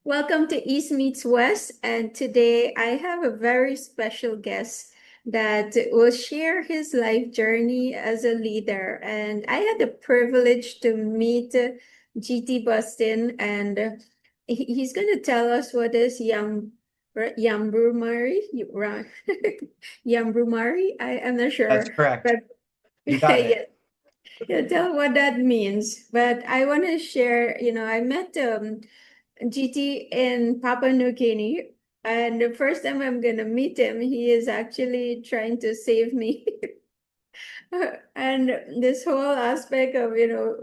Welcome to East Meets West, and today I have a very special guest that will share his life journey as a leader. And I had the privilege to meet GT Bustin, and he's going to tell us what is Yambrumari, Yambrumari. I'm not That's sure, correct. but You got it. yeah, yeah, tell what that means. But I want to share, I met GT in Papua New Guinea. And the first time I'm going to meet him, he is actually trying to save me. And this whole aspect of,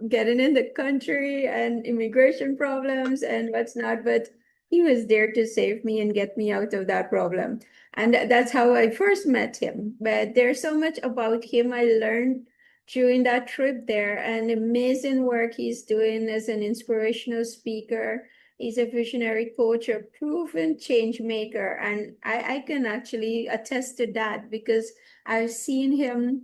getting in the country and immigration problems and what's not, but he was there to save me and get me out of that problem. And that's how I first met him. But there's so much about him I learned during that trip there, and amazing work he's doing as an inspirational speaker. He's a visionary coach, a proven change maker. And I can actually attest to that because I've seen him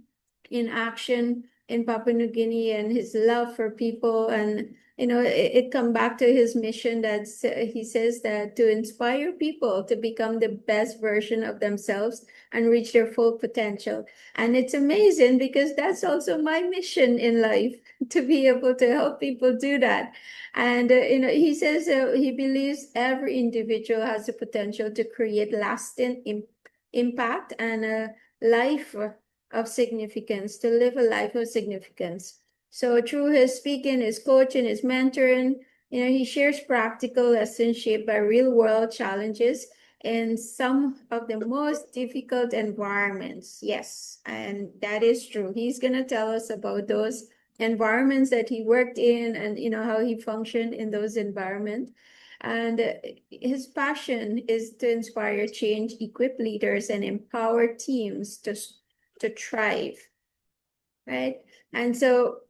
in action in Papua New Guinea and his love for people. And, it come back to his mission that he says that to inspire people to become the best version of themselves and reach their full potential. And it's amazing because that's also my mission in life, to be able to help people do that. And, he says he believes every individual has the potential to create lasting impact and a life of significance, to live a life of significance. So through his speaking, his coaching, his mentoring, he shares practical lessons shaped by real world challenges in some of the most difficult environments. Yes, and that is true. He's going to tell us about those environments that he worked in and how he functioned in those environments. And his passion is to inspire change, equip leaders, and empower teams to thrive, right? And so,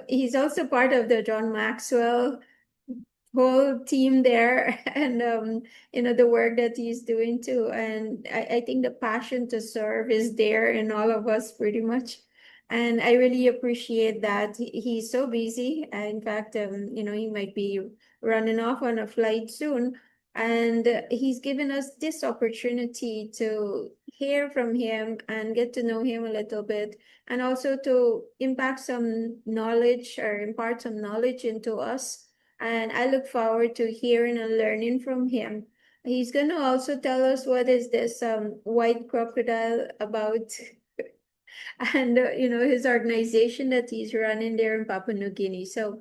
he's also part of the John Maxwell whole team there and the work that he's doing too. And I think the passion to serve is there in all of us pretty much. And I really appreciate that. He's so busy. In fact, he might be running off on a flight soon. And he's given us this opportunity to hear from him and get to know him a little bit, and also to impact some knowledge or impart some knowledge into us. And I look forward to hearing and learning from him. He's going to also tell us what is this white crocodile about, and his organization that he's running there in Papua New Guinea. So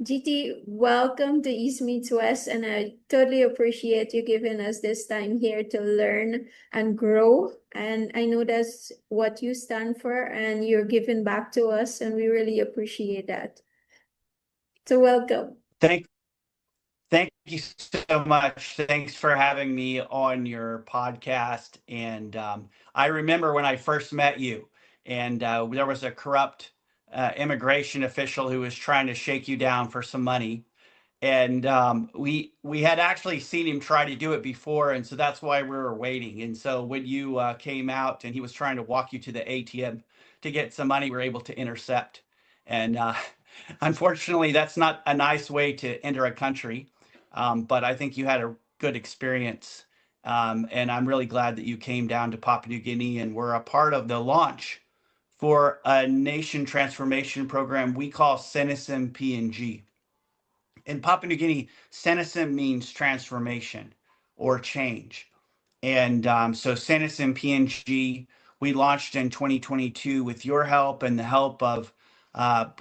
GT, welcome to East Meets West, and I totally appreciate you giving us this time here to learn and grow. And I know that's what you stand for, and you're giving back to us, and we really appreciate that. So welcome. Thank, thank you so much. Thanks for having me on your podcast. And I remember when I first met you, and there was a corrupt immigration official who was trying to shake you down for some money. And we had actually seen him try to do it before, and so that's why we were waiting. And so when you came out and he was trying to walk you to the ATM to get some money, we were able to intercept. And unfortunately, that's not a nice way to enter a country, but I think you had a good experience. And I'm really glad that you came down to Papua New Guinea and were a part of the launch for a nation transformation program we call 𝐷 PNG. In Papua New Guinea, 𝐷 means transformation or change. And so 𝐷 PNG, we launched in 2022 with your help and the help of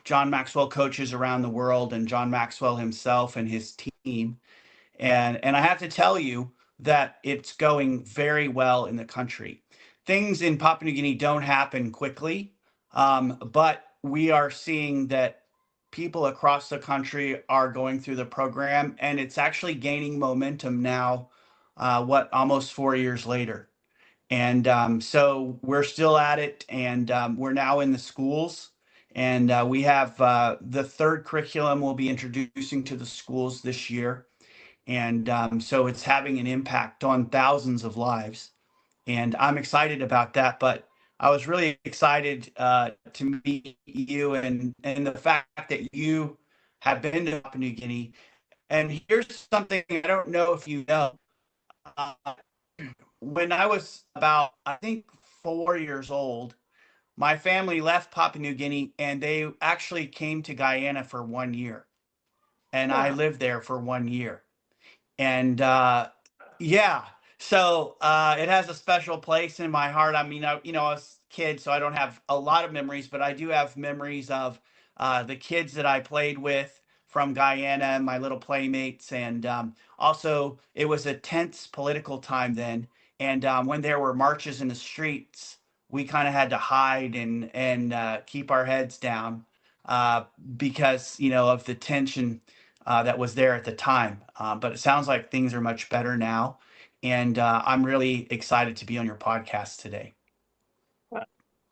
John Maxwell coaches around the world and John Maxwell himself and his team. And I have to tell you that it's going very well in the country. Things in Papua New Guinea don't happen quickly, but we are seeing that people across the country are going through the program, and it's actually gaining momentum now, almost 4 years later. And so we're still at it, and we're now in the schools. And we have the third curriculum we'll be introducing to the schools this year. And so it's having an impact on thousands of lives. And I'm excited about that. But I was really excited to meet you and the fact that you have been to Papua New Guinea And here's something I don't know if you know. Uh, when I was about, I think, 4 years old, my family left Papua New Guinea and they actually came to Guyana for 1 year. And I Wow. lived there for 1 year. And yeah, so it has a special place in my heart. I mean, I was a kid, so I don't have a lot of memories, but I do have memories of the kids that I played with from Guyana, my little playmates. And also, it was a tense political time then. And when there were marches in the streets, we kind of had to hide and keep our heads down uh, because, of the tension that was there at the time. But it sounds like things are much better now. And I'm really excited to be on your podcast today.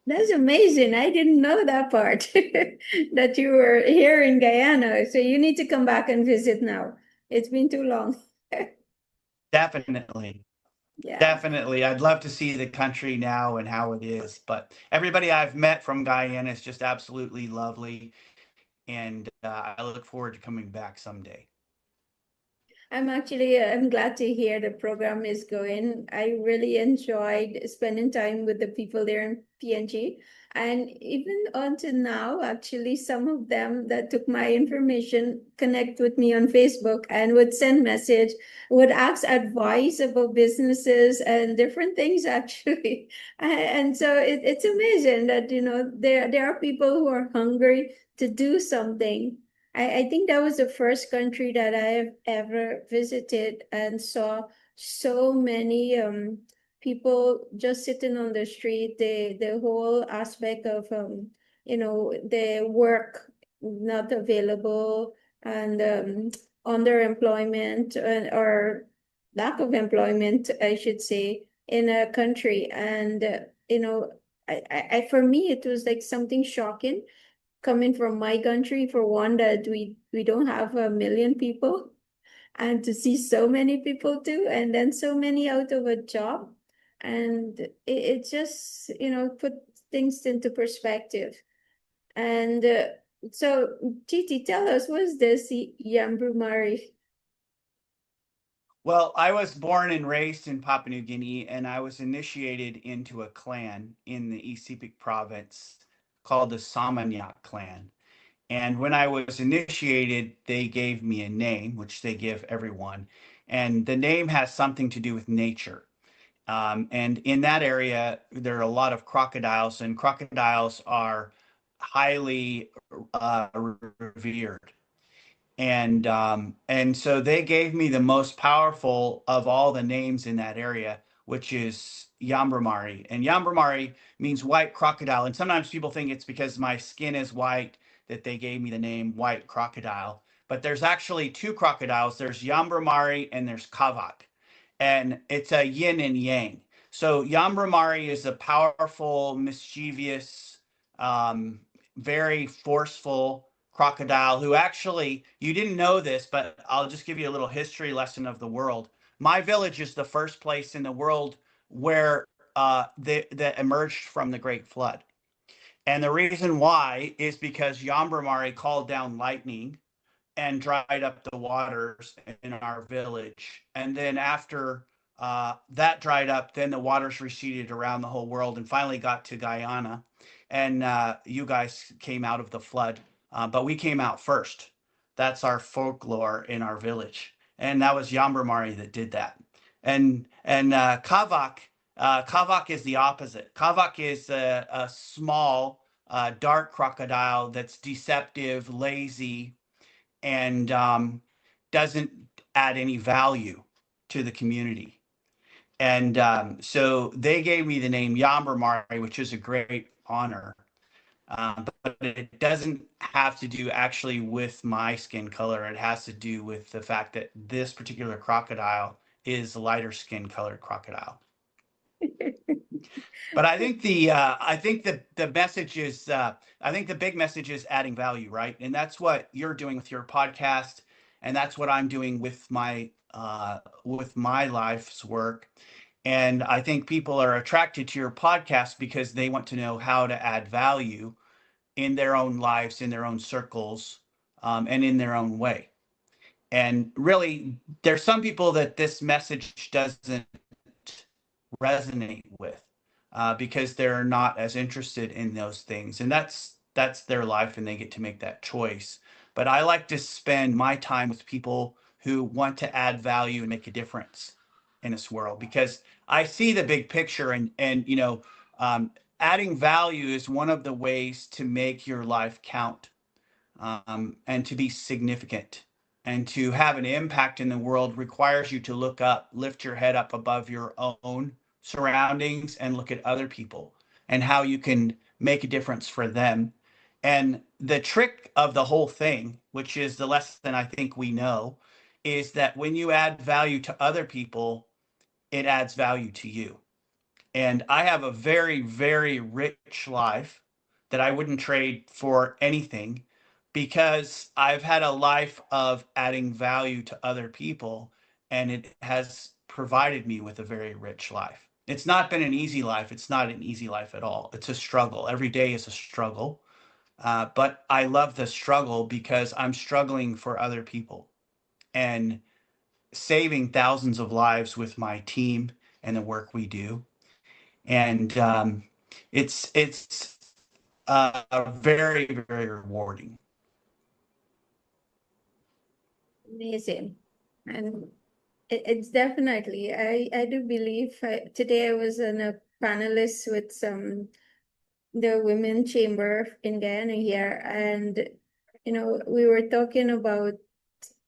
That's amazing. I didn't know that part that you were here in Guyana. So you need to come back and visit now. It's been too long. Definitely. Yeah. Definitely. I'd love to see the country now and how it is. But everybody I've met from Guyana is just absolutely lovely. And I look forward to coming back someday. I'm glad to hear the program is going. I really enjoyed spending time with the people there in PNG. And even until now, actually, some of them that took my information connect with me on Facebook and would send message, would ask advice about businesses and different things, actually. And so it's amazing that, there are people who are hungry to do something. I think that was the first country that I have ever visited and saw so many people just sitting on the street. The whole aspect of the work not available and underemployment or lack of employment, I should say, in a country. And for me, it was like something shocking coming from my country, for one, that we don't have 1 million people, and to see so many people too, and then so many out of a job. And it just put things into perspective. And so Titi, tell us, what's this Yambru? Well, I was born and raised in Papua New Guinea, and I was initiated into a clan in the 𝐉𝐸𝐴𝐵 province called the 𝐉𝐸𝐴𝐷 clan. And when I was initiated, they gave me a name, which they give everyone. And the name has something to do with nature. And in that area, there are a lot of crocodiles, and crocodiles are highly revered. And so they gave me the most powerful of all the names in that area, which is 𝐉𝐸𝐴𝐷. And 𝐉𝐸𝐴𝐷 means white crocodile. And sometimes people think it's because my skin is white that they gave me the name white crocodile. But there's actually two crocodiles. There's 𝐉𝐸𝐴𝐷 and there's 𝐉𝐸𝐴𝐷. And it's a yin and yang. So 𝐉𝐸𝐴𝐷 is a powerful, mischievous, very forceful crocodile who actually, you didn't know this, but I'll just give you a little history lesson of the world. My village is the first place in the world where that emerged from the Great Flood. And the reason why is because 𝐉𝐸𝐴𝐷 called down lightning and dried up the waters in our village. And then after that dried up, then the waters receded around the whole world and finally got to Guyana. And you guys came out of the flood, but we came out first. That's our folklore in our village. And that was 𝐉𝐸𝐴𝐷 that did that. And 𝐉𝐸𝐴𝐷 is the opposite. 𝐉𝐸𝐴𝐷 is a small, dark crocodile that's deceptive, lazy, and doesn't add any value to the community. And so they gave me the name 𝐉𝐸𝐴𝐷, which is a great honor. But it doesn't have to do actually with my skin color. It has to do with the fact that this particular crocodile is a lighter skin colored crocodile. But I think the message is I think the big message is adding value, right? And that's what you're doing with your podcast, and that's what I'm doing with my life's work. And I think people are attracted to your podcast because they want to know how to add value in their own lives, in their own circles, and in their own way. And really, there's some people that this message doesn't resonate with because they're not as interested in those things, and that's their life, and they get to make that choice. But I like to spend my time with people who want to add value and make a difference in this world, because I see the big picture, and adding value is one of the ways to make your life count, and to be significant and to have an impact in the world requires you to look up, lift your head up above your own surroundings and look at other people and how you can make a difference for them. And the trick of the whole thing, which is the lesson I think we know, is that when you add value to other people, it adds value to you. And I have a very, very rich life that I wouldn't trade for anything, because I've had a life of adding value to other people, and it has provided me with a very rich life. It's not been an easy life. It's not an easy life at all. It's a struggle. Every day is a struggle. But I love the struggle because I'm struggling for other people and saving thousands of lives with my team and the work we do. And it's very, very rewarding. Amazing. And it's definitely, I do believe today I was in a panelist with the women chamber in Guyana here, and we were talking about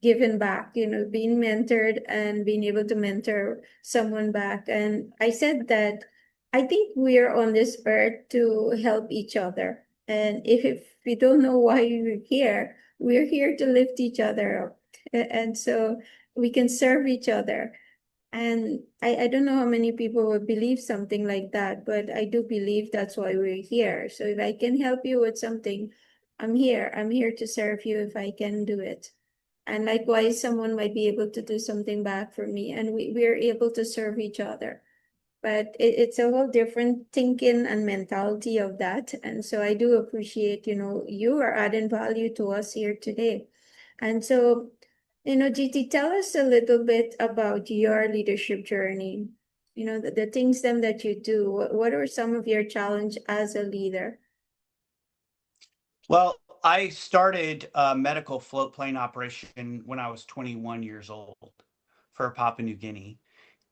giving back, being mentored and being able to mentor someone back. And I said that I think we're on this earth to help each other. And if we don't know why we're here to lift each other up. And so we can serve each other. And I don't know how many people would believe something like that, but I do believe that's why we're here. So if I can help you with something, I'm here. I'm here to serve you if I can do it. And likewise, someone might be able to do something back for me, and we're able to serve each other. But it's a whole different thinking and mentality of that. And so I do appreciate, you are adding value to us here today. And so, GT, tell us a little bit about your leadership journey. The things then that you do. What are some of your challenge as a leader? Well, I started a medical float plane operation when I was 21 years old for Papua New Guinea.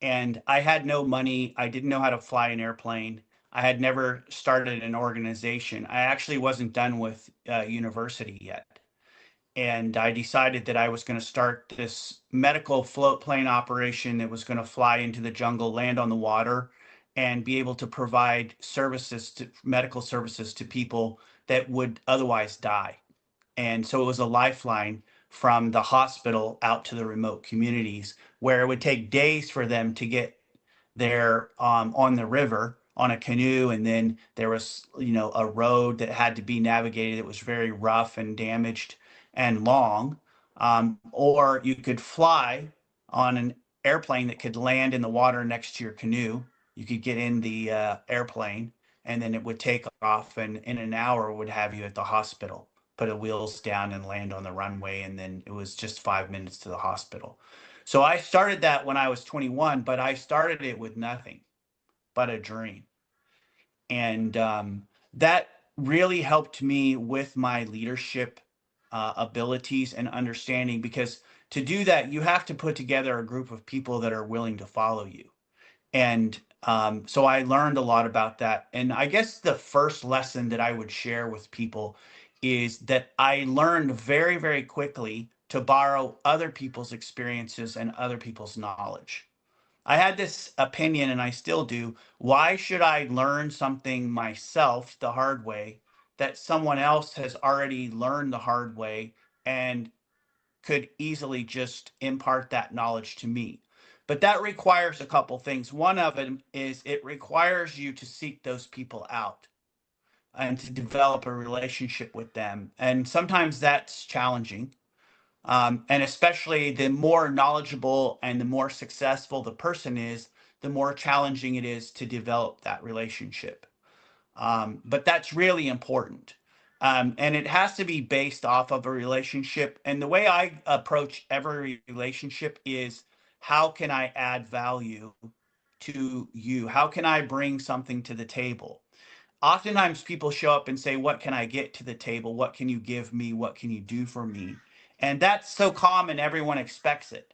And I had no money. I didn't know how to fly an airplane. I had never started an organization. I actually wasn't done with university yet. And I decided that I was going to start this medical float plane operation that was going to fly into the jungle, land on the water, and be able to provide medical services to people that would otherwise die. And so it was a lifeline from the hospital out to the remote communities, where it would take days for them to get there on the river on a canoe. And then there was, a road that had to be navigated. It was very rough and damaged and long. Or you could fly on an airplane that could land in the water next to your canoe. You could get in the airplane, and then it would take off, and in an hour would have you at the hospital, put the wheels down and land on the runway, and then it was just 5 minutes to the hospital. So I started that when I was 21, but I started it with nothing but a dream. And that really helped me with my leadership abilities and understanding, because to do that, you have to put together a group of people that are willing to follow you. And so I learned a lot about that. And I guess the first lesson that I would share with people is that I learned very, very quickly to borrow other people's experiences and other people's knowledge. I had this opinion, and I still do. Why should I learn something myself the hard way that someone else has already learned the hard way and could easily just impart that knowledge to me? But that requires a couple things. One of them is it requires you to seek those people out and to develop a relationship with them. And sometimes that's challenging. And especially the more knowledgeable and the more successful the person is, the more challenging it is to develop that relationship. But that's really important. And it has to be based off of a relationship. And the way I approach every relationship is, how can I add value to you? How can I bring something to the table? Oftentimes people show up and say, what can I get to the table? What can you give me? What can you do for me? And that's so common, everyone expects it.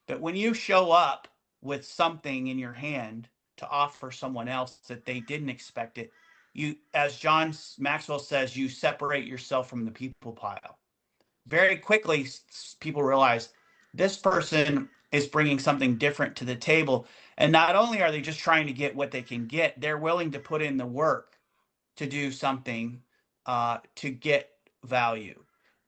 But when you show up with something in your hand to offer someone else that they didn't expect it, you, as John Maxwell says, you separate yourself from the people pile. Very quickly, people realize this person is bringing something different to the table. And not only are they just trying to get what they can get, they're willing to put in the work to do something to get value.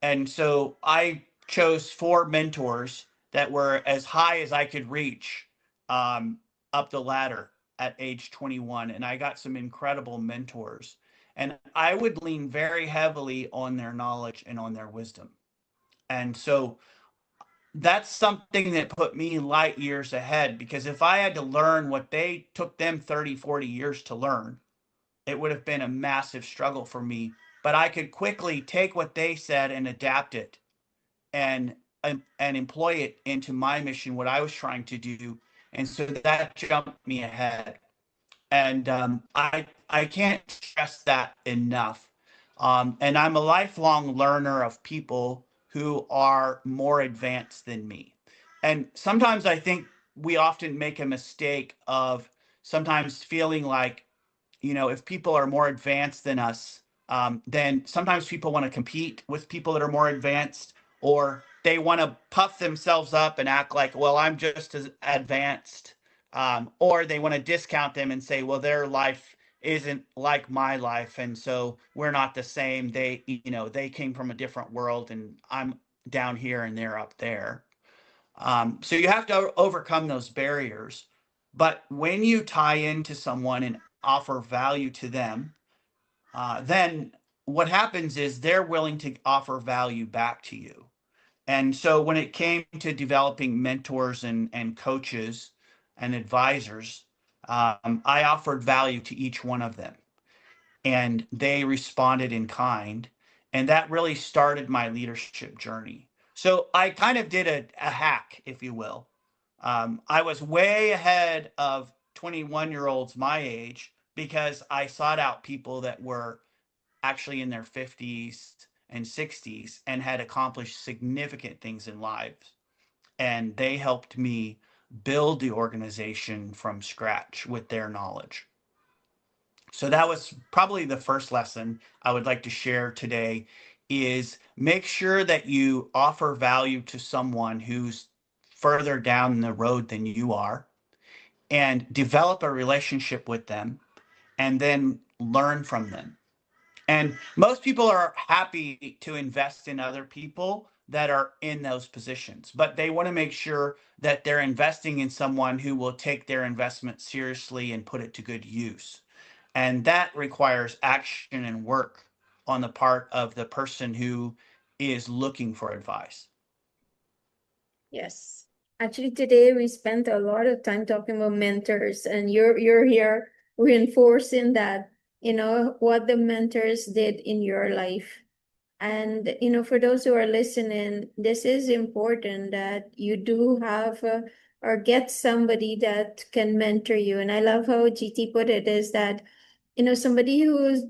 And so I chose 4 mentors that were as high as I could reach up the ladder at age 21. And I got some incredible mentors. And I would lean very heavily on their knowledge and on their wisdom. And so that's something that put me light years ahead, because if I had to learn what they took them 30, 40 years to learn, it would have been a massive struggle for me. But I could quickly take what they said and adapt it and employ it into my mission, what I was trying to do. And so that jumped me ahead. And I can't stress that enough. And I'm a lifelong learner of people who are more advanced than me. And sometimes I think we often make a mistake of sometimes feeling like, if people are more advanced than us, then sometimes people want to compete with people that are more advanced, or they want to puff themselves up and act like, well, I'm just as advanced. Or they want to discount them and say, well, their life isn't like my life, and so we're not the same. They came from a different world, and I'm down here and they're up there. So you have to overcome those barriers. But when you tie into someone and offer value to them, then what happens is they're willing to offer value back to you. And so when it came to developing mentors and coaches and advisors, I offered value to each one of them, and they responded in kind. And that really started my leadership journey. So I kind of did a hack, if you will. I was way ahead of 21-year-olds my age, because I sought out people that were actually in their 50s and 60s and had accomplished significant things in lives. And they helped me build the organization from scratch with their knowledge. So that was probably the first lesson I would like to share today, is make sure that you offer value to someone who's further down the road than you are, and develop a relationship with them, and then learn from them. And most people are happy to invest in other people that are in those positions, but they want to make sure that they're investing in someone who will take their investment seriously and put it to good use. And that requires action and work on the part of the person who is looking for advice. Yes. Actually, today we spent a lot of time talking about mentors, and you're here reinforcing that, what the mentors did in your life. And, for those who are listening, this is important, that you do have or get somebody that can mentor you. And I love how GT put it, is that, somebody who's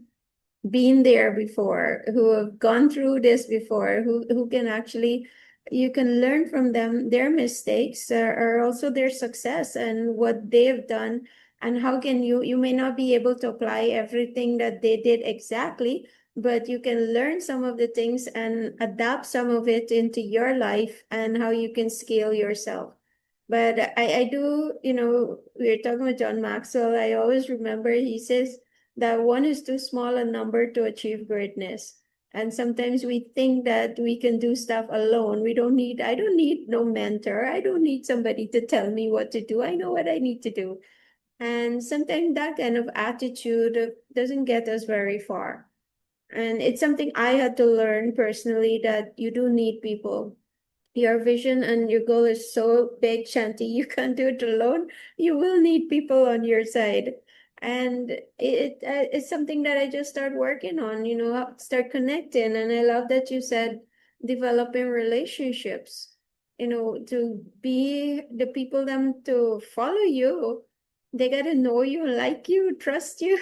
been there before, who have gone through this before, who can actually, you can learn from them, their mistakes, or also their success and what they have done. And how can you may not be able to apply everything that they did exactly, but you can learn some of the things and adapt some of it into your life, and how you can scale yourself. But I do, we're talking about John Maxwell. I always remember he says that one is too small a number to achieve greatness. And sometimes we think that we can do stuff alone. I don't need no mentor. I don't need somebody to tell me what to do. I know what I need to do. And sometimes that kind of attitude doesn't get us very far. And it's something I had to learn personally, that you do need people. Your vision and your goal is so big, Shanti, you can't do it alone. You will need people on your side. And it's something that I just start working on, start connecting. And I love that you said developing relationships, to be the people them to follow you. They got to know you, like you, trust you,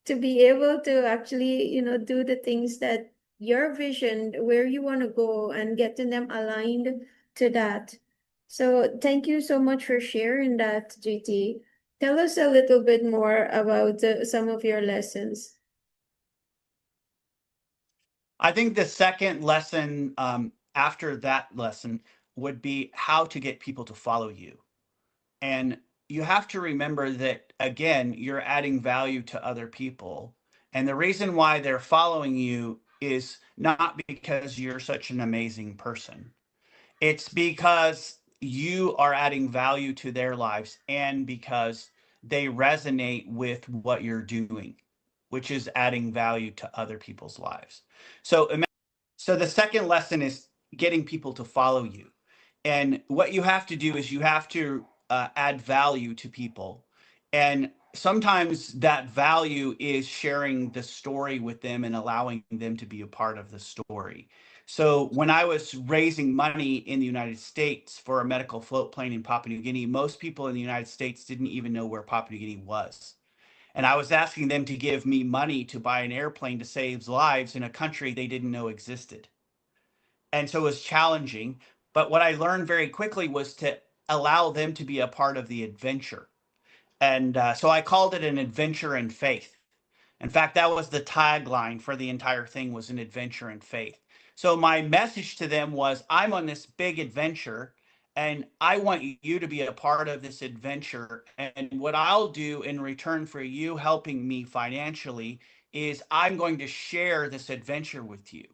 to be able to actually, do the things that your vision, where you want to go, and getting them aligned to that. So thank you so much for sharing that, GT. Tell us a little bit more about some of your lessons. I think the second lesson after that lesson would be how to get people to follow you. And you have to remember that, again, you're adding value to other people. And the reason why they're following you is not because you're such an amazing person. It's because you are adding value to their lives and because they resonate with what you're doing, which is adding value to other people's lives. So, so the second lesson is getting people to follow you. And what you have to do is you have to add value to people. And sometimes that value is sharing the story with them and allowing them to be a part of the story. So when I was raising money in the United States for a medical float plane in Papua New Guinea, most people in the United States didn't even know where Papua New Guinea was. And I was asking them to give me money to buy an airplane to save lives in a country they didn't know existed. And so it was challenging. But what I learned very quickly was to allow them to be a part of the adventure. And so I called it an adventure in faith. In fact, that was the tagline for the entire thing, was an adventure in faith. So my message to them was, I'm on this big adventure and I want you to be a part of this adventure. And what I'll do in return for you helping me financially is I'm going to share this adventure with you.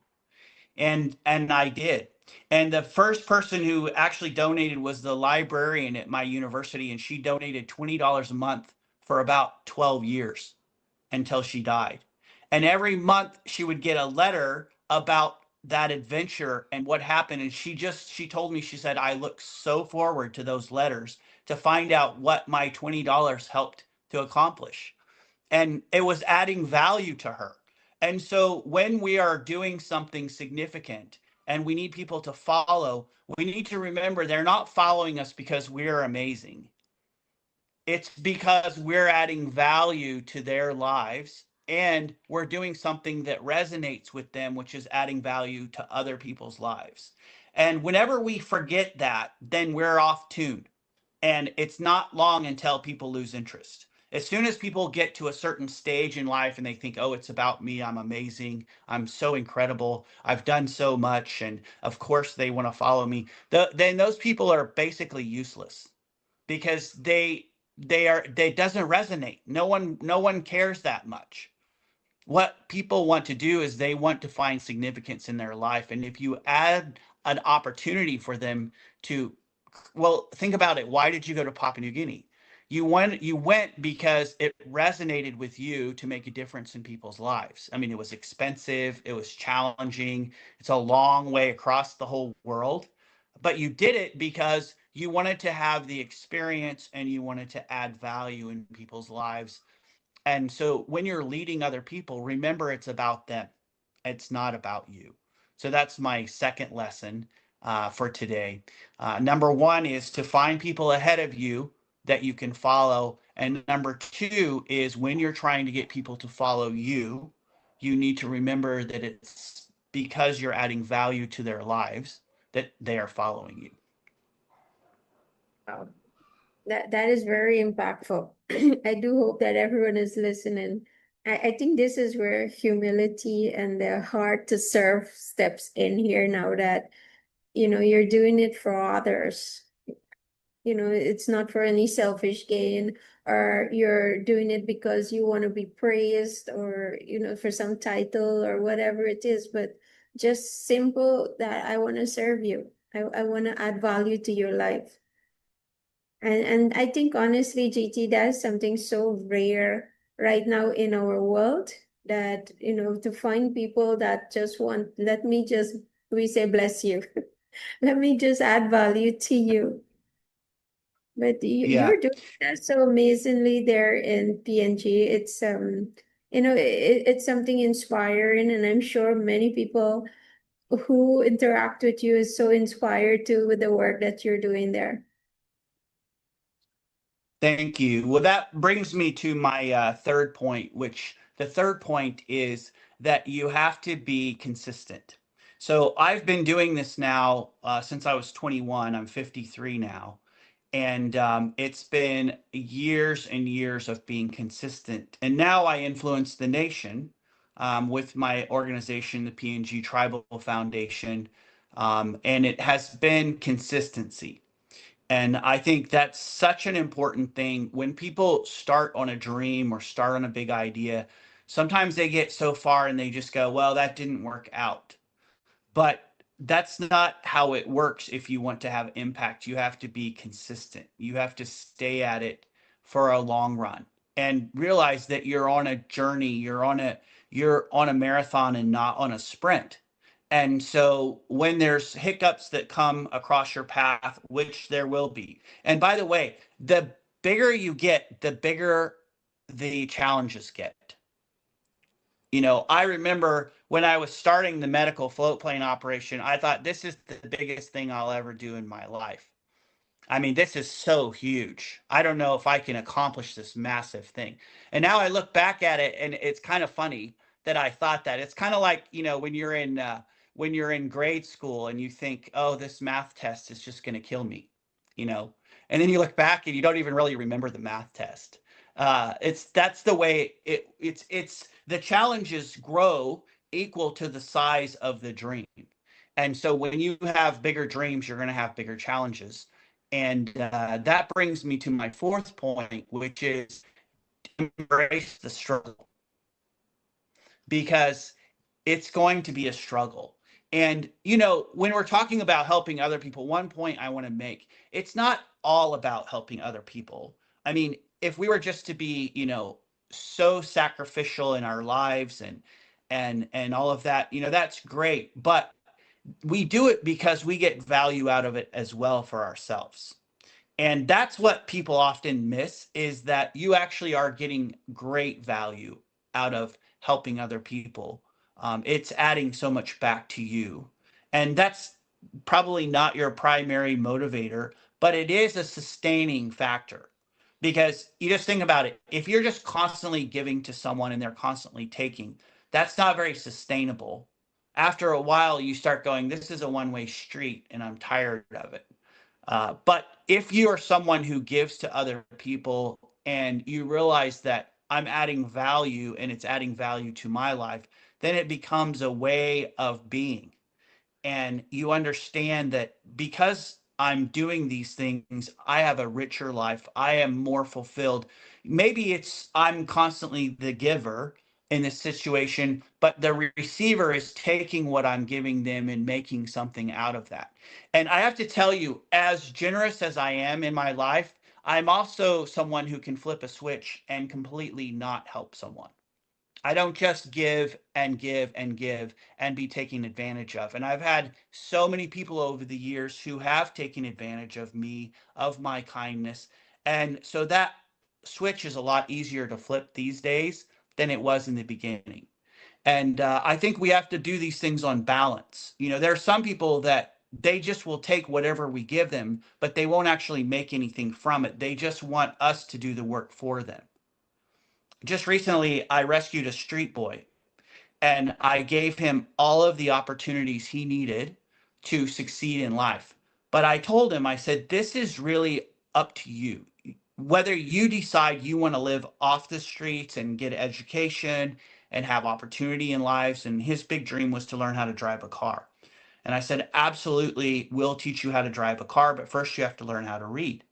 And I did. And the first person who actually donated was the librarian at my university, and she donated $20 a month for about 12 years until she died. And every month she would get a letter about that adventure and what happened. And she told me, she said, I look so forward to those letters to find out what my $20 helped to accomplish. And it was adding value to her. And so when we are doing something significant and we need people to follow, we need to remember they're not following us because we're amazing. It's because we're adding value to their lives and we're doing something that resonates with them, which is adding value to other people's lives. And whenever we forget that, then we're off tune. And it's not long until people lose interest. As soon as people get to a certain stage in life and they think, oh, it's about me, I'm amazing, I'm so incredible, I've done so much, and of course they want to follow me, then those people are basically useless because they doesn't resonate. No one cares that much. What people want to do is they want to find significance in their life. And if you add an opportunity for them to, well, think about it. Why did you go to Papua New Guinea? You went because it resonated with you to make a difference in people's lives. I mean, it was expensive, it was challenging, it's a long way across the whole world, but you did it because you wanted to have the experience and you wanted to add value in people's lives. And so when you're leading other people, remember it's about them. It's not about you. So that's my second lesson for today. Number one is to find people ahead of you that you can follow. And number two is when you're trying to get people to follow you, you need to remember that it's because you're adding value to their lives that they are following you. Wow. That is very impactful. I do hope that everyone is listening. I think this is where humility and the heart to serve steps in here now that, you're doing it for others. It's not for any selfish gain, or you're doing it because you want to be praised, or, for some title or whatever it is, but just simple that I want to serve you. I want to add value to your life. And I think honestly, GT, that's something so rare right now in our world, that, to find people that just want, let me just, we say, bless you. Let me just add value to you. But Yeah. you're doing that so amazingly there in PNG. It's it's something inspiring, and I'm sure many people who interact with you is so inspired too with the work that you're doing there. Thank you. Well, that brings me to my third point, which the third point is that you have to be consistent. So I've been doing this now since I was 21. I'm 53 now. And it's been years and years of being consistent. And now I influence the nation with my organization, the PNG Tribal Foundation. And it has been consistency. And I think that's such an important thing. When people start on a dream or start on a big idea, sometimes they get so far and they just go, well, that didn't work out. But that's not how it works if you want to have impact. You have to be consistent. You have to stay at it for a long run and realize that you're on a journey, you're on a marathon and not on a sprint. And so when there's hiccups that come across your path, which there will be. And by the way, the bigger you get, the bigger the challenges get. I remember when I was starting the medical float plane operation, I thought this is the biggest thing I'll ever do in my life. I mean, this is so huge. I don't know if I can accomplish this massive thing. And now I look back at it and it's kind of funny that I thought that. It's kind of like, when you're in grade school and you think, "Oh, this math test is just going to kill me." You know. And then you look back and you don't even really remember the math test. That's the way it's the challenges grow equal to the size of the dream. And so when you have bigger dreams, you're going to have bigger challenges. And that brings me to my fourth point, which is embrace the struggle because it's going to be a struggle. And, when we're talking about helping other people, one point I want to make, it's not all about helping other people. I mean, if we were just to be, so sacrificial in our lives and all of that, that's great. But we do it because we get value out of it as well for ourselves. And that's what people often miss is that you actually are getting great value out of helping other people. It's adding so much back to you. And that's probably not your primary motivator, but it is a sustaining factor. Because you just think about it, if you're just constantly giving to someone and they're constantly taking, that's not very sustainable. After a while, you start going, this is a one-way street and I'm tired of it. But if you are someone who gives to other people and you realize that I'm adding value and it's adding value to my life, then it becomes a way of being. And you understand that because I'm doing these things, I have a richer life. I am more fulfilled. Maybe it's I'm constantly the giver in this situation, but the receiver is taking what I'm giving them and making something out of that. And I have to tell you, as generous as I am in my life, I'm also someone who can flip a switch and completely not help someone. I don't just give and give and give and be taken advantage of. And I've had so many people over the years who have taken advantage of me, of my kindness. And so that switch is a lot easier to flip these days than it was in the beginning. And I think we have to do these things on balance. There are some people that they just will take whatever we give them, but they won't actually make anything from it. They just want us to do the work for them. Just recently, I rescued a street boy and I gave him all of the opportunities he needed to succeed in life. But I told him, I said, this is really up to you. Whether you decide you want to live off the streets and get education and have opportunity in lives, and his big dream was to learn how to drive a car. And I said, absolutely, we'll teach you how to drive a car, but first you have to learn how to read.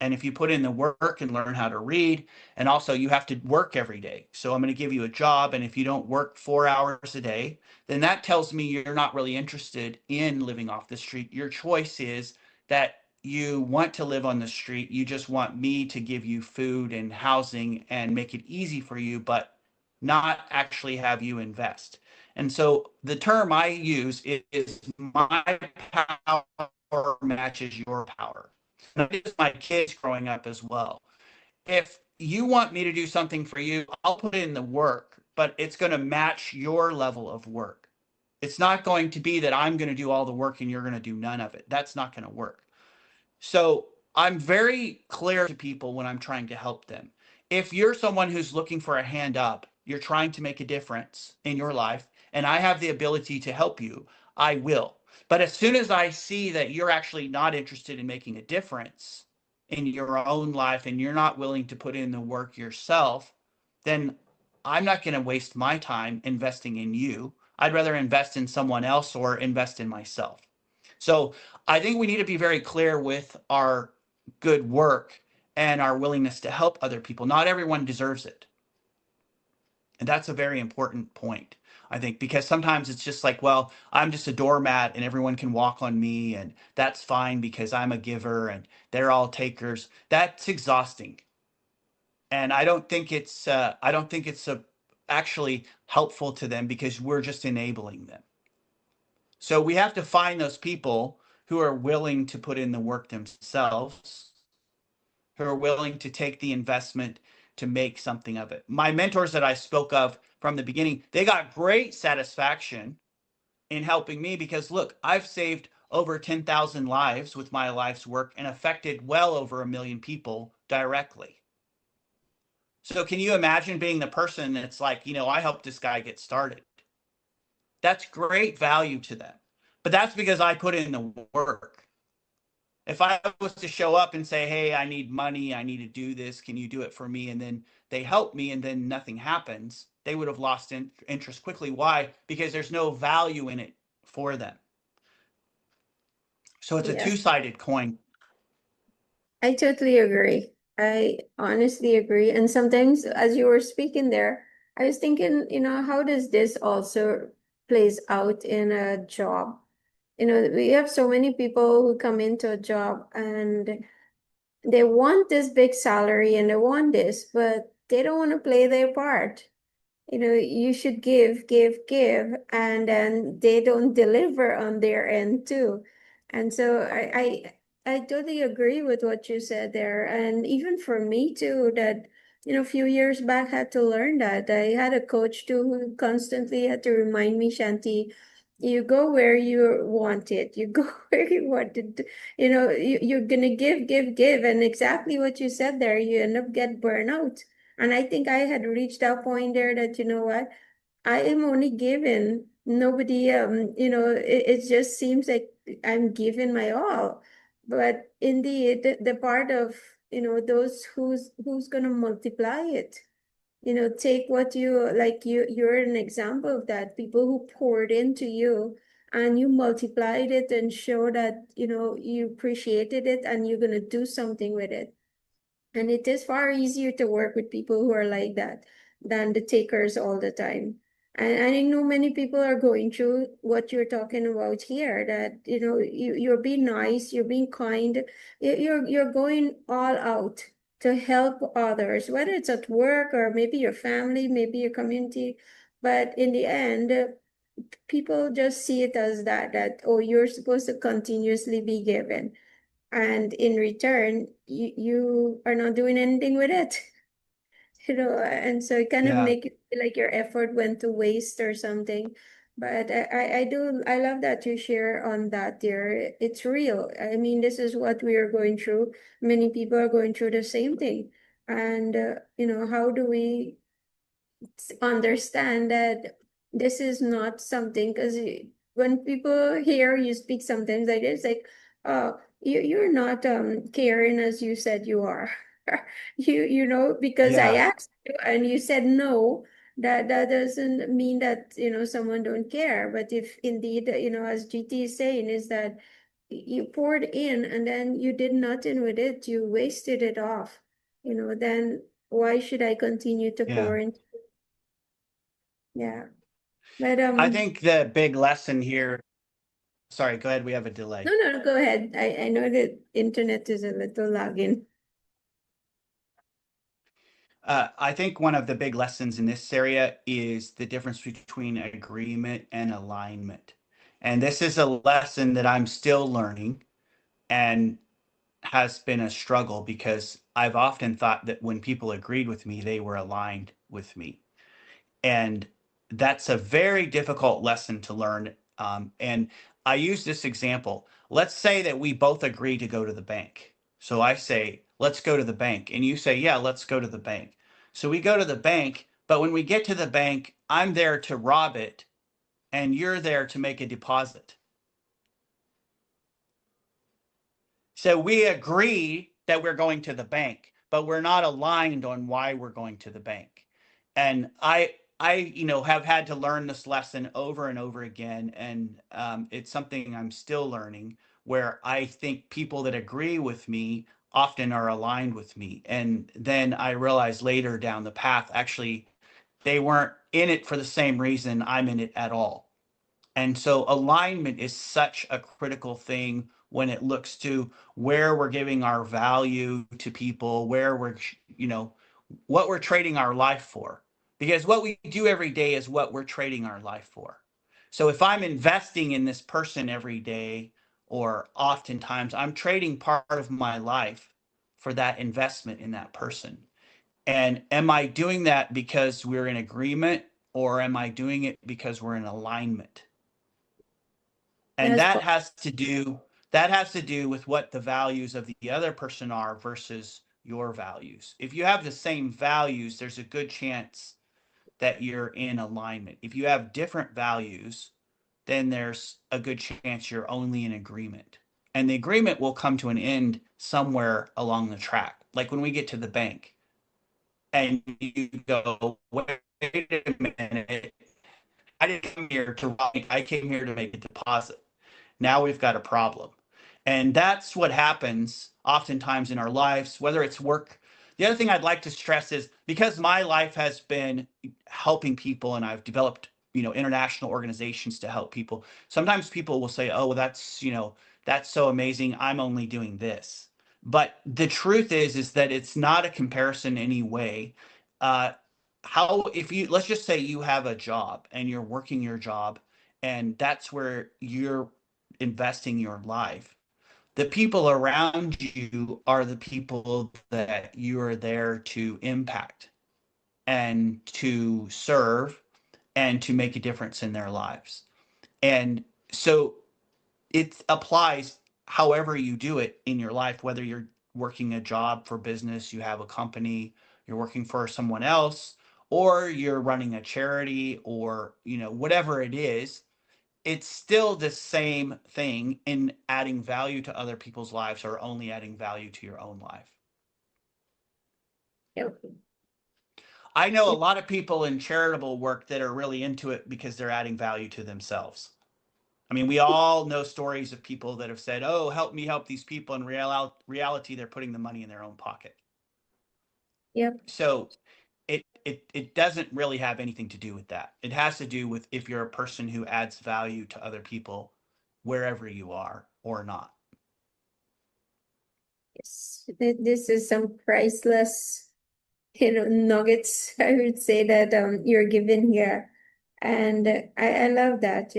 And if you put in the work and learn how to read, and also you have to work every day. So I'm going to give you a job. And if you don't work 4 hours a day, then that tells me you're not really interested in living off the street. Your choice is that you want to live on the street. You just want me to give you food and housing and make it easy for you, but not actually have you invest. And so the term I use is my power matches your power. My kids growing up as well. If you want me to do something for you, I'll put in the work, but it's going to match your level of work. It's not going to be that I'm going to do all the work and you're going to do none of it. That's not going to work. So I'm very clear to people when I'm trying to help them. If you're someone who's looking for a hand up, you're trying to make a difference in your life, and I have the ability to help you, I will. But as soon as I see that you're actually not interested in making a difference in your own life and you're not willing to put in the work yourself, then I'm not going to waste my time investing in you. I'd rather invest in someone else or invest in myself. So I think we need to be very clear with our good work and our willingness to help other people. Not everyone deserves it. And that's a very important point, I think, because sometimes it's just like, well, I'm just a doormat and everyone can walk on me and that's fine because I'm a giver and they're all takers. That's exhausting. And I don't think it's actually helpful to them because we're just enabling them. So we have to find those people who are willing to put in the work themselves, who are willing to take the investment to make something of it. My mentors that I spoke of from the beginning, they got great satisfaction in helping me because look, I've saved over 10,000 lives with my life's work and affected well over 1 million people directly. So can you imagine being the person that's like, I helped this guy get started? That's great value to them. But that's because I put in the work. If I was to show up and say, hey, I need money, I need to do this, can you do it for me? And then they help me and then nothing happens, they would have lost interest quickly. Why? Because there's no value in it for them. So it's a Yes, two-sided coin. I totally agree. I honestly agree. And sometimes as you were speaking there, I was thinking, how does this also plays out in a job? We have so many people who come into a job and they want this big salary and they want this, but they don't want to play their part. You should give, give, give, and then they don't deliver on their end too. And so I totally agree with what you said there. And even for me too, that, a few years back had to learn that. I had a coach too who constantly had to remind me, Shanti, you go where you want it. You go where you want it. You're gonna give, give, give. And exactly what you said there, you end up get burnout. And I think I had reached that point there that, you know what, I am only given. Nobody, it just seems like I'm giving my all. But indeed, the part of, those who's gonna multiply it, take what you're an example of that, people who poured into you and you multiplied it and show that, you appreciated it and you're gonna do something with it. And it is far easier to work with people who are like that than the takers all the time. And I know many people are going through what you're talking about here, that, you're being nice, you're being kind, you're going all out to help others, whether it's at work or maybe your family, maybe your community. But in the end, people just see it as that, oh, you're supposed to continuously be given. And in return, you are not doing anything with it. And so it kind of Yeah. make it feel like your effort went to waste or something. But I love that you share on that, dear. It's real. I mean, this is what we are going through. Many people are going through the same thing. And, how do we understand that this is not something, because when people hear you speak sometimes like this, like, you're not caring as you said you are. Because I Yeah. asked you and you said no, that doesn't mean that, someone don't care. But if indeed, as GT is saying, is that you poured in and then you did nothing with it, you wasted it off, then why should I continue to Yeah. pour in? Yeah. But I think the big lesson here, sorry, go ahead. We have a no, delay. no, go ahead. I know the internet is a little lagging. I think one of the big lessons in this area is the difference between agreement and alignment. And this is a lesson that I'm still learning and has been a struggle because I've often thought that when people agreed with me, they were aligned with me. And that's a very difficult lesson to learn. And I use this example. Let's say that we both agree to go to the bank. So I say, let's go to the bank. And you say, yeah, let's go to the bank. So we go to the bank. But when we get to the bank, I'm there to rob it and you're there to make a deposit. So we agree that we're going to the bank, but we're not aligned on why we're going to the bank. And I have had to learn this lesson over and over again, and it's something I'm still learning. Where I think people that agree with me often are aligned with me, and then I realize later down the path, actually, they weren't in it for the same reason I'm in it at all. And so alignment is such a critical thing when it looks to where we're giving our value to people, where we're, what we're trading our life for. Because what we do every day is what we're trading our life for. So if I'm investing in this person every day, or oftentimes I'm trading part of my life for that investment in that person. And am I doing that because we're in agreement, or am I doing it because we're in alignment? And That's that has to do with what the values of the other person are versus your values. If you have the same values, there's a good chance that you're in alignment. If you have different values, then there's a good chance you're only in agreement. And the agreement will come to an end somewhere along the track. Like when we get to the bank and you go, wait a minute, I didn't come here to rob, I came here to make a deposit. Now we've got a problem. And that's what happens oftentimes in our lives, whether it's work. The other thing I'd like to stress is because my life has been helping people and I've developed, international organizations to help people. Sometimes people will say, oh, well, that's so amazing. I'm only doing this. But the truth is that it's not a comparison in any way. Uh, let's just say you have a job and you're working your job and that's where you're investing your life. The people around you are the people that you are there to impact and to serve and to make a difference in their lives. And so it applies however you do it in your life, whether you're working a job for business, you have a company, you're working for someone else, or you're running a charity, or whatever it is. It's still the same thing in adding value to other people's lives, or only adding value to your own life. okay. I know a lot of people in charitable work that are really into it because they're adding value to themselves. I mean, we all know stories of people that have said, oh, help me help these people. In reality, they're putting the money in their own pocket. Yep. So it doesn't really have anything to do with that. It has to do with if you're a person who adds value to other people wherever you are or not. Yes. This is some priceless, nuggets, I would say, that you're given here. And I love that,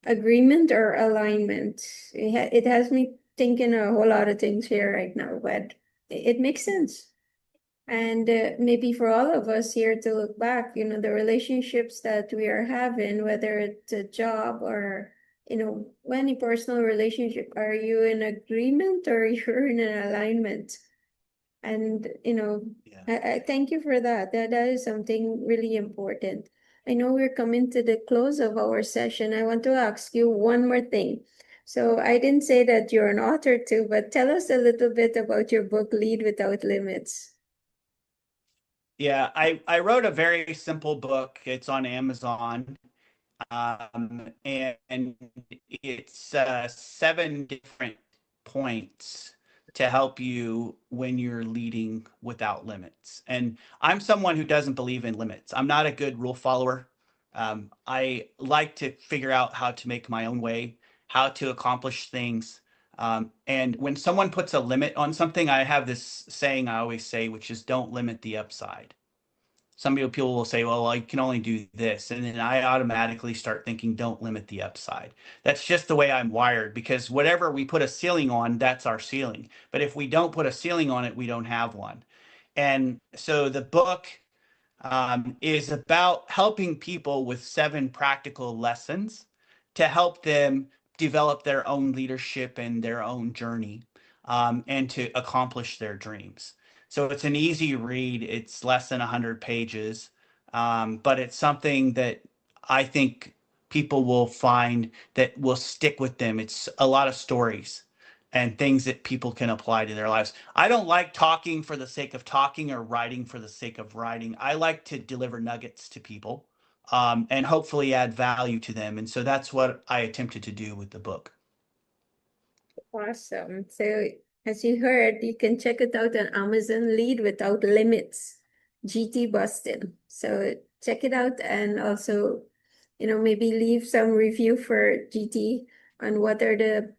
agreement or alignment. It has me thinking a whole lot of things here right now, but it makes sense. And maybe for all of us here to look back, the relationships that we are having, whether it's a job or, any personal relationship, are you in agreement or you're in an alignment? And, Yeah. I thank you for that. That is something really important. I know we're coming to the close of our session. I want to ask you one more thing. So I didn't say that you're an author too, but tell us a little bit about your book, Lead Without Limits. Yeah, I wrote a very simple book. It's on Amazon. And it's 7 different points to help you when you're leading without limits. And I'm someone who doesn't believe in limits. I'm not a good rule follower. I like to figure out how to make my own way, how to accomplish things. And when someone puts a limit on something, I have this saying I always say, which is don't limit the upside. some people will say, well, I can only do this. And then I automatically start thinking, don't limit the upside. That's just the way I'm wired, because whatever we put a ceiling on, that's our ceiling. But if we don't put a ceiling on it, we don't have one. And so the book is about helping people with 7 practical lessons to help them develop their own leadership and their own journey, and to accomplish their dreams. So it's an easy read. It's less than 100 pages, but it's something that I think people will find that will stick with them. It's a lot of stories and things that people can apply to their lives. I don't like talking for the sake of talking or writing for the sake of writing. I like to deliver nuggets to people, and hopefully add value to them. And so that's what I attempted to do with the book. Awesome. So as you heard, you can check it out on Amazon, Lead Without Limits, GT Bustin. So check it out, and also, maybe leave some review for GT on what are the,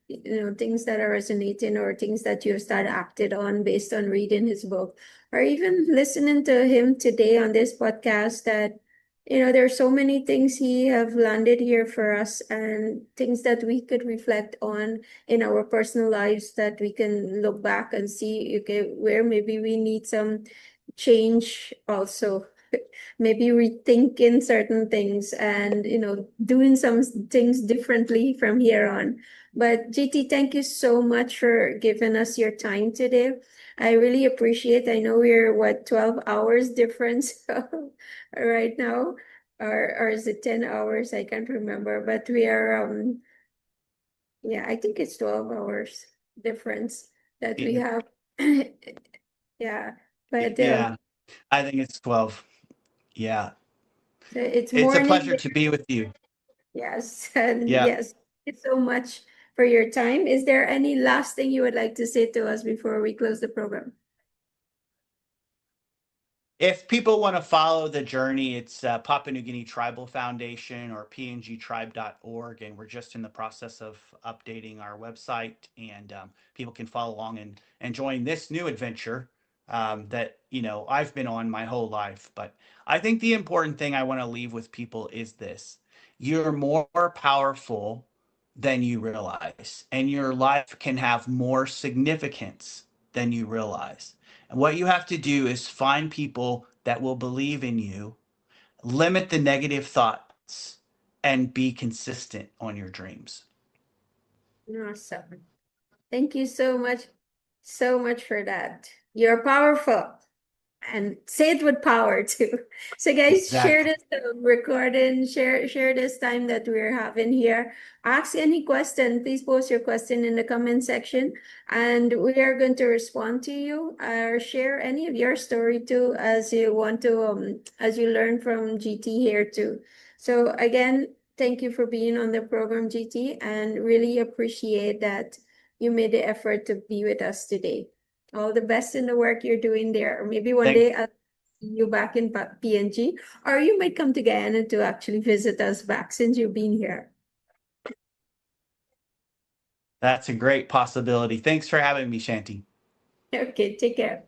things that are resonating, or things that you've started acted on based on reading his book, or even listening to him today on this podcast, that there's so many things he have landed here for us, and things that we could reflect on in our personal lives, that we can look back and see, okay, where maybe we need some change also. Maybe rethinking certain things, and doing some things differently from here on. But GT, thank you so much for giving us your time today. I really appreciate. I know we're 12 hours difference right now, or is it 10 hours? I can't remember, but we are yeah, I think it's 12 hours difference that we have. Yeah, but Yeah, I think it's 12. Yeah. so it's It's a morning. pleasure to be with you. Yes, and Yeah. yes, thank you so much for your time. Is there any last thing you would like to say to us before we close the program? If people want to follow the journey, it's Papua New Guinea Tribal Foundation or pngtribe.org, and we're just in the process of updating our website, and people can follow along and join this new adventure that I've been on my whole life. But I think the important thing I want to leave with people is this: you're more powerful than you realize, and your life can have more significance than you realize. And what you have to do is find people that will believe in you, limit the negative thoughts, and be consistent on your dreams. Awesome. Thank you so much for that. You're powerful. And say it with power too. So guys, share Exactly. this recording, share this time that we're having here. Ask any question, please post your question in the comment section, and we are going to respond to you, or share any of your story too, as you want to, as you learn from GT here too. So again, thank you for being on the program, GT, and really appreciate that you made the effort to be with us today. All the best in the work you're doing there. Or maybe one Thank day I'll see you back in PNG, or you might come to Guyana to actually visit us back, since you've been here. That's a great possibility. Thanks for having me, Shanti. Okay, take care.